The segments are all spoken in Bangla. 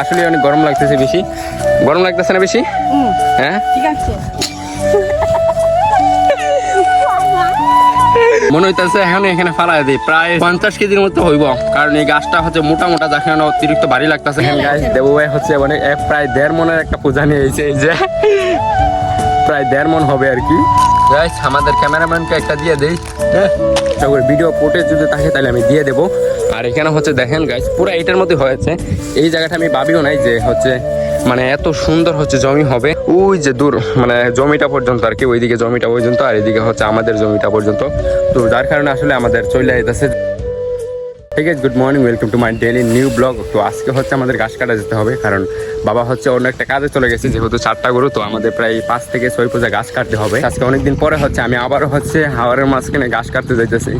আসলে অনেক গরম লাগতেছে, বেশি গরম লাগতেছে না বেশি? হ্যাঁ ঠিক আছে। মনে হইতেছে এখন এখানে ফালাই দিই, প্রায় 50 কেজির মতো হইব, কারণ এই গাছটা হচ্ছে মোটা মোটা, যাকে অতিরিক্ত ভারী লাগতেছে। দেবু ভাই হচ্ছে মানে প্রায় 1.5 মনের একটা পূজা নিয়ে এসেছে, এই যে প্রায় 1.5 মন হবে আর কি। আমাদের ক্যামেরাম্যানকে একটা দিয়ে দেই, ভিডিও ফুটেজ যদি থাকে তাহলে আমি দিয়ে দেবো। আর এখানে হচ্ছে দেখেন গাইস, পুরো এইটার মধ্যে হয়েছে। এই জায়গাটা আমি ভাবিও নাই যে হচ্ছে মানে এত সুন্দর হচ্ছে জমি হবে। ওই যে দূর মানে জমিটা পর্যন্ত আর কি, ওইদিকে জমিটা পর্যন্ত, আর এদিকে হচ্ছে আমাদের জমিটা পর্যন্ত। তো যার কারণে আসলে আমাদের চলে যেতেছে। ঠিক আছে, good morning, welcome to my daily new blog. তো আজকে হচ্ছে আমাদের ঘাস কাটা যেতে হবে, কারণ বাবা হচ্ছে অন্য একটা কাজে চলে গেছে, যেহেতু 4টা গরু, তো আমাদের প্রায় 5 থেকে 6 পূজা ঘাস কাটতে হবে। আজকে অনেকদিন পরে হচ্ছে আমি আবারও হচ্ছে হাওয়ারের মাঝখানে ঘাস কাটতে যাইতেছি।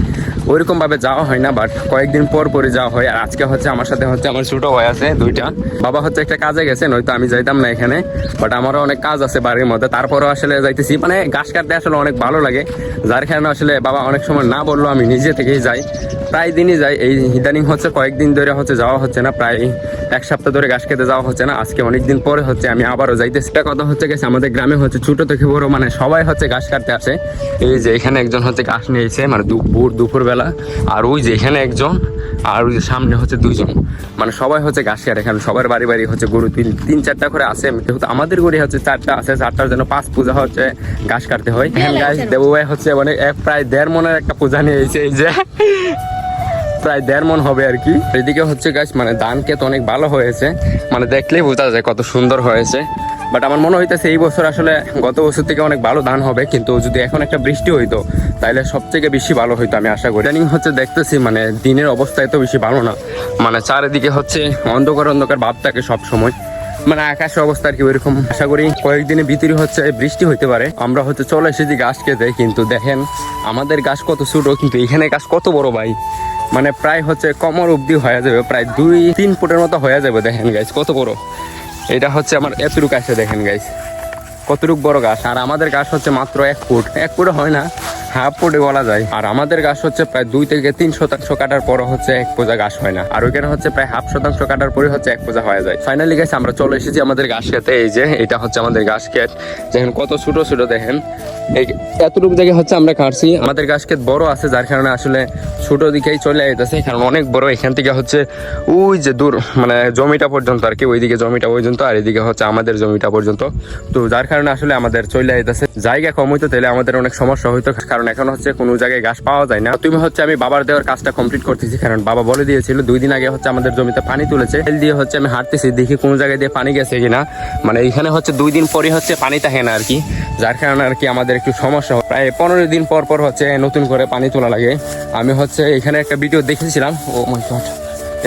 ওইরকম ভাবে যাওয়া হয় না, বাট কয়েকদিন পর পরে যাওয়া হয়। আর আজকে হচ্ছে আমার সাথে হচ্ছে আমার ছোট ভাই আছে 2টা। বাবা হচ্ছে একটা কাজে গেছে, নয়তো আমি যাইতাম না এখানে, বাট আমারও অনেক কাজ আছে বাড়ির মধ্যে, তারপরও আসলে যাইতেছি। মানে ঘাস কাটতে আসলে অনেক ভালো লাগে, যার কারণে আসলে বাবা অনেক সময় না বললো, আমি নিজে থেকেই যাই, প্রায় দিনই যাই। এই ইদানিং হচ্ছে কয়েকদিন ধরে হচ্ছে যাওয়া হচ্ছে না, প্রায় 1 সপ্তাহ ধরে ঘাস খেতে যাওয়া হচ্ছে না। আজকে অনেকদিন পরে হচ্ছে আমি আবারও যাইতেছি। একটা কথা হচ্ছে গেছে, আমাদের গ্রামে হচ্ছে ছোট থেকে বড় মানে সবাই হচ্ছে ঘাস কাটতে আসে। এই যে এখানে একজন হচ্ছে ঘাস নিয়েছে, মানে দুপুরবেলা, আর ওই যে এখানে একজন, আর ওই যে সামনে হচ্ছে 2জন, মানে সবাই হচ্ছে ঘাস কাটে। এখানে সবার বাড়ি বাড়ি হচ্ছে গরু 3-4টা করে আছে, যেহেতু আমাদের গরু হচ্ছে 4টা আছে, 4টার জন্য 5 পূজা হচ্ছে ঘাস কাটতে হয়। এখানে গাছ দেবু ভাই হচ্ছে মানে প্রায় 1.5 মনের একটা পূজা নিয়েছে, এই যে প্রায় 1.5 মন হবে আর কি। এদিকে হচ্ছে গাছ মানে ধান ক্ষেত অনেক ভালো হয়েছে, মানে দেখলেই বোঝা যায় কত সুন্দর হয়েছে। বাট আমার মনে হইতেছে এই বছর আসলে গত বছর থেকে অনেক ভালো ধান হবে, কিন্তু যদি এখন একটা বৃষ্টি হইতো তাহলে সব থেকে বেশি ভালো হইতো, আমি আশা করি। ইদানিং হচ্ছে দেখতেছি মানে দিনের অবস্থা এত বেশি ভালো না, মানে চারিদিকে হচ্ছে অন্ধকার অন্ধকার ভাব থাকে সব সময়, মানে আকাশের অবস্থা আর কি ওইরকম। আশা করি কয়েকদিনের ভিতরে হচ্ছে বৃষ্টি হইতে পারে। আমরা হচ্ছে চলে এসেছি গাছ খেতে, কিন্তু দেখেন আমাদের গাছ কত ছোট, কিন্তু এখানে গাছ কত বড় ভাই, মানে প্রায় হচ্ছে কমর অব্দি হয়ে যাবে, প্রায় 2-3 ফুটের মতো হয়ে যাবে। দেখেন গাছ কত বড়, এটা হচ্ছে আমার এতটুকু আছে, দেখেন গাছ কতটুকু বড় গাছ। আর আমাদের গাছ হচ্ছে মাত্র 1 ফুট, 1 ফুটে হয় না, হাফ ফুটে বলা যায়। আর আমাদের গাছ হচ্ছে প্রায় 2 থেকে 3 শতাংশ কাটার পর হচ্ছে 1 পূজা ঘাস হয় না, আর ওইখানে হচ্ছে প্রায় হাফ শতাংশ কাটার পরে হচ্ছে 1 পূজা হয়ে যায়। ফাইনালি গাছ আমরা চলে এসেছি আমাদের ঘাস খেতে। এই যে এটা হচ্ছে আমাদের ঘাস ক্ষেত, দেখেন কত ছোট ছোট, দেখেন এই এতটুকু জায়গায় হচ্ছে আমরা কাটছি। আমাদের ঘাস ক্ষেত বড় আছে, যার কারণে আসলে ছোট দিকেই চলে যেতেছে, কারণ অনেক বড়। এখান থেকে হচ্ছে ওই যে দূর মানে জমিটা পর্যন্ত আর কি, ওইদিকে জমিটা পর্যন্ত, আর এদিকে হচ্ছে আমাদের জমিটা পর্যন্ত। তো যার কারণে আসলে আমাদের চলে যেতেছে। জায়গা কম হইতো তাহলে আমাদের অনেক সমস্যা হইতো, কারণ এখন হচ্ছে কোনো জায়গায় ঘাস পাওয়া যায় না। তুমি হচ্ছে আমি বাবার দেওয়ার কাজটা কমপ্লিট করতেছি, কারণ বাবা বলে দিয়েছিল 2 দিন আগে হচ্ছে আমাদের জমিতে পানি তুলেছে, তেল দিয়ে হচ্ছে আমি হাঁটতেছি, দেখি কোনো জায়গায় দিয়ে পানি গেছে কিনা। মানে এখানে হচ্ছে 2 দিন পরে হচ্ছে পানি থাকে না আর কি, যার কারণে আর কি আমাদের একটু সমস্যা হয়। প্রায় 15 দিন পর পর হচ্ছে নতুন করে পানি তোলা লাগে। আমি হচ্ছে এখানে একটা ভিডিও দেখেছিলাম, ও মাই গড,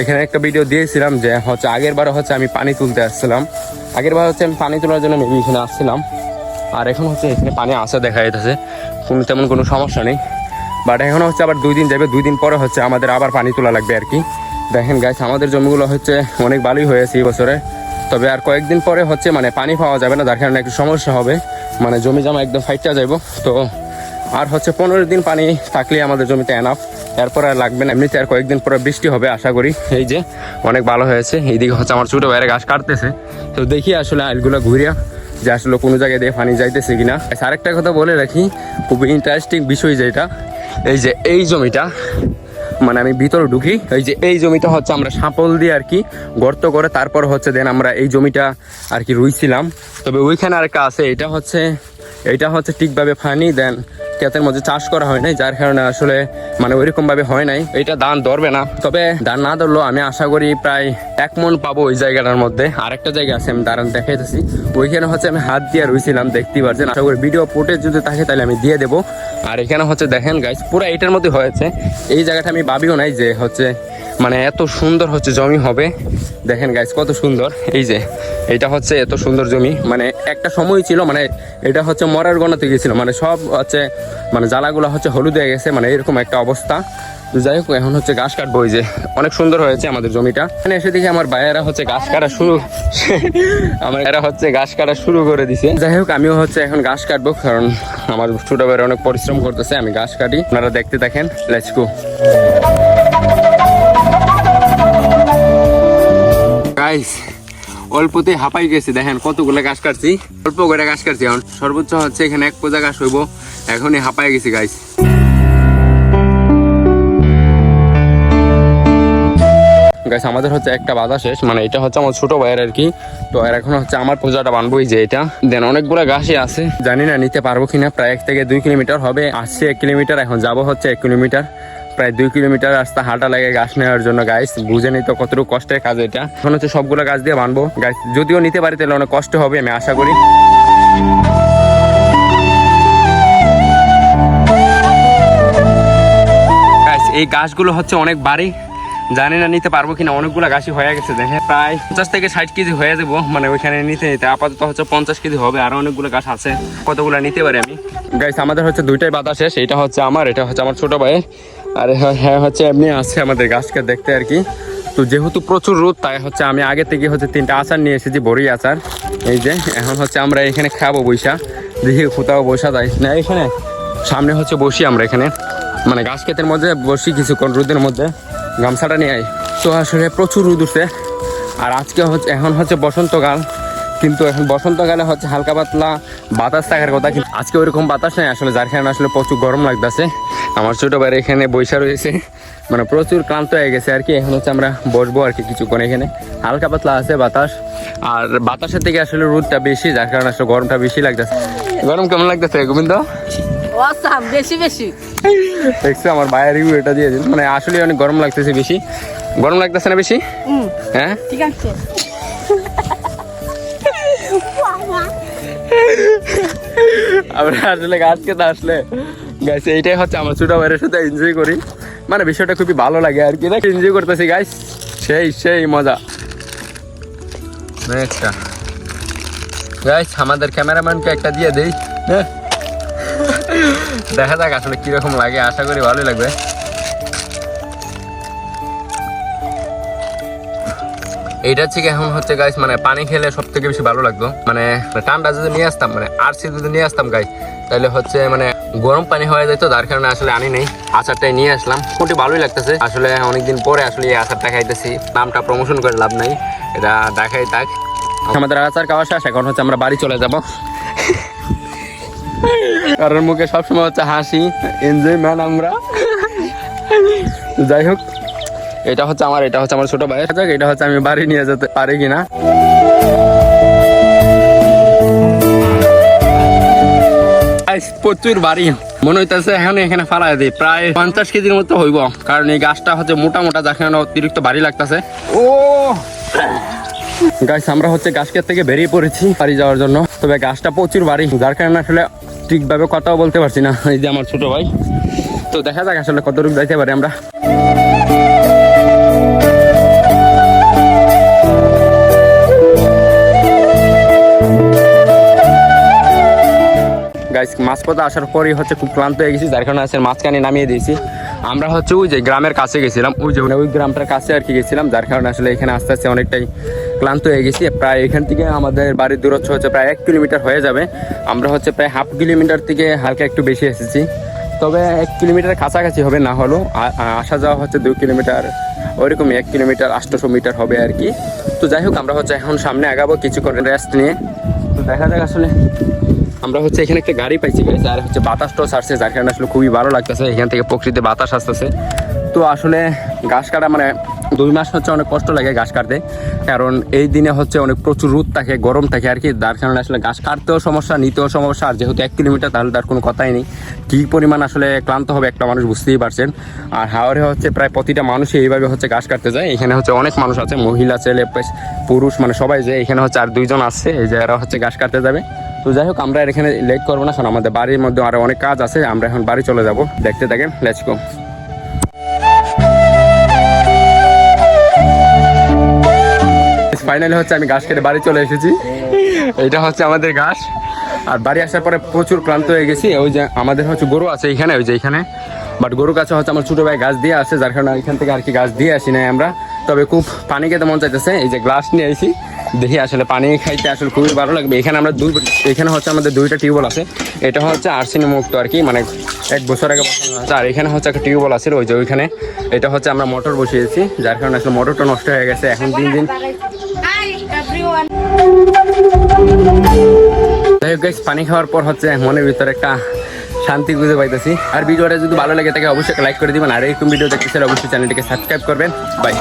এখানে একটা ভিডিও দিয়েছিলাম যে হচ্ছে আগের বার হচ্ছে আমি পানি তুলতে আসছিলাম, আগের বার হচ্ছে আমি পানি তোলার জন্য মেবি এখানে আসছিলাম। আর এখন হচ্ছে এখানে পানি আসা দেখা যাইতেছে, তেমন কোনো সমস্যা নেই। বাট এখন হচ্ছে আবার 2 দিন যাবে, 2 দিন পরে হচ্ছে আমাদের আবার পানি তোলা লাগবে আর কি। দেখেন গাছ আমাদের জমিগুলো হচ্ছে অনেক ভালোই হয়েছে এই বছরে, তবে আর কয়েকদিন পরে হচ্ছে মানে পানি পাওয়া যাবে না, যার কারণে একটু সমস্যা হবে, মানে জমি জমা একদম ফাইটা যাব। তো আর হচ্ছে 15 দিন পানি থাকলে আমাদের জমিতে এনাফ, এরপর আর লাগবে না। এমনিতে আর কয়েকদিন পরে বৃষ্টি হবে আশা করি। এই যে অনেক ভালো হয়েছে। এইদিকে হচ্ছে আমার ছোটো ভাইয়ের ঘাস কাটতেছে, তো দেখি আসলে আইলগুলো ঘুরিয়া যে আসলে কোনো জায়গায় দিয়ে পানি যাইতেছে কিনা। আরেকটা কথা বলে রাখি, খুবই ইন্টারেস্টিং বিষয় যেটা, এই যে এই জমিটা মানে আমি ভিতরে ঢুকি, এই যে এই জমিটা হচ্ছে আমরা সাপল দিয়ে আর কি গর্ত করে তারপর হচ্ছে দেন আমরা এই জমিটা আর কি রুইছিলাম। তবে ওইখানে আরেকটা আছে, এটা হচ্ছে ঠিকভাবে পানি দেন ক্ষেতের মধ্যে চাষ করা হয় নাই, যার কারণে আসলে মানে ওইরকম ভাবে হয় নাই। এটা ধান ধরবে না, তবে ধান না ধরলেও আমি আশা করি প্রায় 1 মন পাবো ওই জায়গাটার মধ্যে। আরেকটা জায়গা আছে আমি দাঁড়ান দেখাইতেছি, ওইখানে হচ্ছে আমি হাত দিয়ে রুইছিলাম, দেখতেই পাচ্ছেন। আশা করি ভিডিও ফুটেজ যদি থাকে তাহলে আমি দিয়ে দেবো। আর এখানে হচ্ছে দেখেন গাইস পুরো এইটার মধ্যে হয়েছে। এই জায়গাটা আমি ভাবিও নাই যে হচ্ছে মানে এত সুন্দর হচ্ছে জমি হবে। দেখেন গাইস কত সুন্দর, এই যে এটা হচ্ছে এত সুন্দর জমি, মানে একটা সময় ছিল মানে এটা হচ্ছে মরার গণাতে গেছিল, মানে সব হচ্ছে মানে জ্বালাগুলো হচ্ছে হলুদ হয়ে গেছে, মানে এরকম একটা অবস্থা। যাই হোক এখন হচ্ছে ঘাস কাটবো, এই যে অনেক সুন্দর হয়েছে আমাদের জমিটা। এখানে এসে দেখি আমার ভাইয়েরা হচ্ছে ঘাস কাটা শুরু আমার এরা হচ্ছে ঘাস কাটা শুরু করে দিছে। যাই হোক আমিও হচ্ছে এখন ঘাস কাটবো, কারণ আমার ছোট ভাইয়েরা অনেক পরিশ্রম করতেছে। আমি ঘাস কাটি, আপনারা দেখতে থাকেন, লেটস গো। গাইস অল্পতেই হাঁপাই গেছি। দেখেন কতগুলো গাছ কাটছি, অল্প করে গাছ কাটছি। এখন সর্বোচ্চ হচ্ছে এখানে 1 পোজা গাছ হইব, এখনই হাঁপাই গেছি গাইস। গাইস আমাদের হচ্ছে একটা বাধা শেষ, মানে এটা হচ্ছে আমার ছোট ভাইয়ের আর কি। তো আর এখন হচ্ছে আমার পূজাটা বানবো, যে এটা দেন অনেকগুলো গাছই আছে, জানি না নিতে পারবো কিনা। প্রায় 1 থেকে 2 কিলোমিটার হবে, আসছে 1 কিলোমিটার, এখন যাবো হচ্ছে 1 কিলোমিটার। প্রায় 2 কিলোমিটার রাস্তা হাঁটা লাগে গাছ নেওয়ার জন্য গাইস, বুঝে নিই তো কতটুকু কষ্টের কাজ এটা। এখন হচ্ছে সবগুলো গাছ দিয়ে বানবো গাইস, যদিও নিতে পারি তাহলে অনেক কষ্ট হবে আমি আশা করি। এই গাছগুলো হচ্ছে অনেক বাড়ি, জানি না নিতে পারবো কিনা। অনেকগুলো গাছই হয়ে গেছে, দেখেন প্রায় 50 থেকে 60 কেজি হয়ে যাবো, মানে ওইখানে নিতে নিতে আপাতত হচ্ছে 50 কেজি হবে। আরো অনেকগুলো গাছ আছে, কতগুলো নিতে পারি আমি গাইস। আমাদের হচ্ছে 2টাই বাধা শেষ, এটা হচ্ছে আমার, এটা হচ্ছে আমার ছোট ভাই। আর হ্যাঁ হচ্ছে এমনি আছে আমাদের গাছকে দেখতে আর কি। তো যেহেতু প্রচুর রোদ, তাই হচ্ছে আমি আগে থেকে হচ্ছে 3টা আচার নিয়ে এসেছি, বড়ি আচার। এই যে এখন হচ্ছে আমরা এখানে খাবো বৈশা, দেখি কোথাও বসা যায় না। এখানে সামনে হচ্ছে বসি আমরা এখানে, মানে গাছ ক্ষেতের মধ্যে বসি কিছুক্ষণ রোদের মধ্যে, গামছাটা নিয়ে আই। তো আসলে প্রচুর রোদ উঠছে। আর আজকে হচ্ছে এখন হচ্ছে বসন্তকাল, কিন্তু এখন বসন্তকালে হচ্ছে হালকা পাতলা বাতাস থাকার কথা, কিন্তু আজকে ওইরকম বাতাস নেই আসলে, যার কারণে আসলে প্রচুর গরম লাগতেছে। আমার ছোট ভাই এখানে বৈশা রয়েছে, মানে প্রচুর ক্লান্ত হয়ে গেছে আর কি। এখন হচ্ছে আমরা বসবো আর কি কিছুক্ষণ, এখানে হালকা পাতলা আছে বাতাস, আর বাতাসের থেকে আসলে রোদটা বেশি, যার কারণে আসলে গরমটা বেশি লাগতেছে। গরম কেমন লাগতেছে গোবিন্দ? বেশি বেশি দেখছো আমার ভাইয়ের রিভিউ এটা দিয়ে দিন, মানে আসলে অনেক গরম লাগতেছে, বেশি গরম লাগতেছে না বেশি? হ্যাঁ ঠিক আছে। আমরা আসলে গাছ খেতে আসলে গাছ এইটাই হচ্ছে আমার ছোট ভাইয়ের সাথে এনজয় করি, মানে বিষয়টা খুবই ভালো লাগে আর কি। দেখ এনজয় করতেছি গাইস, সেই সেই মজা। একটা গাইস আমাদের ক্যামেরাম্যানকে একটা দিয়ে দেই, দেখা যাক আসলে কিরকম লাগে, আশা করি ভালোই লাগবে। এইটা থেকে এখন হচ্ছে গাইস, মানে পানি খেলে সব থেকে বেশি ভালো লাগতো, মানে ঠান্ডা যদি নিয়ে আসতাম, মানে আরসি যদি নিয়ে আসতাম গাইস, তাহলে হচ্ছে মানে গরম পানি হয়ে যেত, যার কারণে আসলে আনি নেই। আচারটাই নিয়ে আসলাম, মোটামুটি ভালোই লাগতেছে আসলে। অনেকদিন পরে আসলে এই আচারটা খাইতেছি, নামটা প্রমোশন করে লাভ নাই, এটা দেখাই থাক। আমাদের আচার খাওয়া শেষ, এখন হচ্ছে আমরা বাড়ি চলে যাব। কারণ মুখে সবসময় হচ্ছে হাসি, এনজয় ম্যান আমরা। যাই হোক, এটা হচ্ছে আমার ছোট ভাই, এটা হচ্ছে আমি বাড়ি নিয়ে যেতে পারি কিনা। প্রচুর বাড়ি মনে হইতেছে এখন এখানে ফালাই দিই, প্রায় 50 কেজির মতো হইব, কারণ এই গাছটা হচ্ছে মোটা মোটা, যার কারণে অতিরিক্ত ভারী লাগতেছে। ও গাছ আমরা হচ্ছে গাছ ক্ষেত থেকে বেরিয়ে পড়েছি বাড়ি যাওয়ার জন্য, তবে গাছটা প্রচুর ভারী, যার কারণে আসলে ঠিকভাবে কথাও বলতে পারছি না। এই যে আমার ছোট ভাই, তো দেখা যাক আসলে কতটুকু যাইতে পারি আমরা। গাইস মাঝপথে আসার পরই হচ্ছে খুব ক্লান্ত হয়ে গেছি, যার কারণে আছে মাঝখানে নামিয়ে দিয়েছি। আমরা হচ্ছে ওই যে গ্রামের কাছে গেছিলাম, ওই যে ওই গ্রামটার কাছে আর কি গেছিলাম, যার কারণে আসলে এখানে আস্তে আস্তে অনেকটাই ক্লান্ত হয়ে গেছি। প্রায় এখান থেকে আমাদের বাড়ির দূরত্ব হচ্ছে প্রায় 1 কিলোমিটার হয়ে যাবে। আমরা হচ্ছে প্রায় হাফ কিলোমিটার থেকে হালকা একটু বেশি এসেছি, তবে 1 কিলোমিটার কাছাকাছি হবে, না হলেও আসা যাওয়া হচ্ছে 2 কিলোমিটার, ওইরকমই 1 কিলোমিটার 800 মিটার হবে আর কি। তো যাই হোক, আমরা হচ্ছে এখন সামনে আগাবো কিছুক্ষণ রেস্ট নিয়ে। তো দেখা যাক আসলে, আমরা হচ্ছে এখানে একটা গাড়ি পাইছি গাইস, আর হচ্ছে বাতাসটাও ছাড়ছে, যার কারণে আসলে খুবই ভালো লাগতেছে, এখান থেকে প্রকৃতিতে বাতাস আসতেছে। তো আসলে গাছ কাটা মানে 2 মাস হচ্ছে অনেক কষ্ট লাগে গাছ কাটতে, কারণ এই দিনে হচ্ছে অনেক প্রচুর রোদ থাকে, গরম থাকে আর কি, যার কারণে আসলে গাছ কাটতেও সমস্যা, নিতেও সমস্যা। আর যেহেতু 1 কিলোমিটার, তাহলে তার কোনো কথাই নেই, কী পরিমাণ আসলে ক্লান্ত হবে একটা মানুষ বুঝতেই পারছেন। আর হাওড়ে হচ্ছে প্রায় প্রতিটা মানুষই এইভাবে হচ্ছে গাছ কাটতে যায়। এখানে হচ্ছে অনেক মানুষ আছে, মহিলা ছেলে পুরুষ, মানে সবাই যায়। এখানে হচ্ছে আর 2 জন আসছে, এই যে এরা হচ্ছে গাছ কাটতে যাবে। তো যাই হোক, আমরা এখানে লেট করবো না, কারণ আমাদের বাড়ির মধ্যে আরো অনেক কাজ আছে, আমরা এখন বাড়ি চলে যাব। দেখতে থাকেন, লেটস গো। ফাইনালি হচ্ছে আমি গাছ কেটে বাড়ি চলে এসেছি, এটা হচ্ছে আমাদের গাছ। আর বাড়ি আসার পরে প্রচুর ক্লান্ত হয়ে গেছি। ওই যে আমাদের হচ্ছে গরু আছে এইখানে, ওই যে এইখানে, বাট গরুর কাছে হচ্ছে আমার ছোটো ভাই গাছ দিয়ে আসে, যার কারণে এখান থেকে আর কি গাছ দিয়ে আসি নাই আমরা। তবে খুব পানি খেতে মন চাইতেছে, এই যে গ্লাস নিয়ে আইছি, দেখি আসলে পানি খাইতে আসলে খুবই ভালো লাগবে। এখানে আমরা এখানে হচ্ছে আমাদের 2টা টিউবওয়েল আছে, এটা হচ্ছে আর্সেনিক মুক্ত আর কি, মানে 1 বছর আগে বসানো আছে। আর এখানে হচ্ছে একটা টিউবওয়েল আছে ওই যে ওইখানে, এটা হচ্ছে আমরা মোটর বসিয়েছি, যার কারণে আসলে মোটরটা নষ্ট হয়ে গেছে। এখন দিন দিন Hi everyone. যাই হোক guys, পানি খাওয়ার পর হচ্ছে মনের ভিতরে একটা শান্তি খুঁজে পাইতেছি। আর ভিডিওটা যদি ভালো লাগে তাকে অবশ্যই লাইক করে দিবেন, আর এরকম ভিডিও দেখতে চাইলে অবশ্যই চ্যানেলটিকে সাবস্ক্রাইব করবেন। বাই।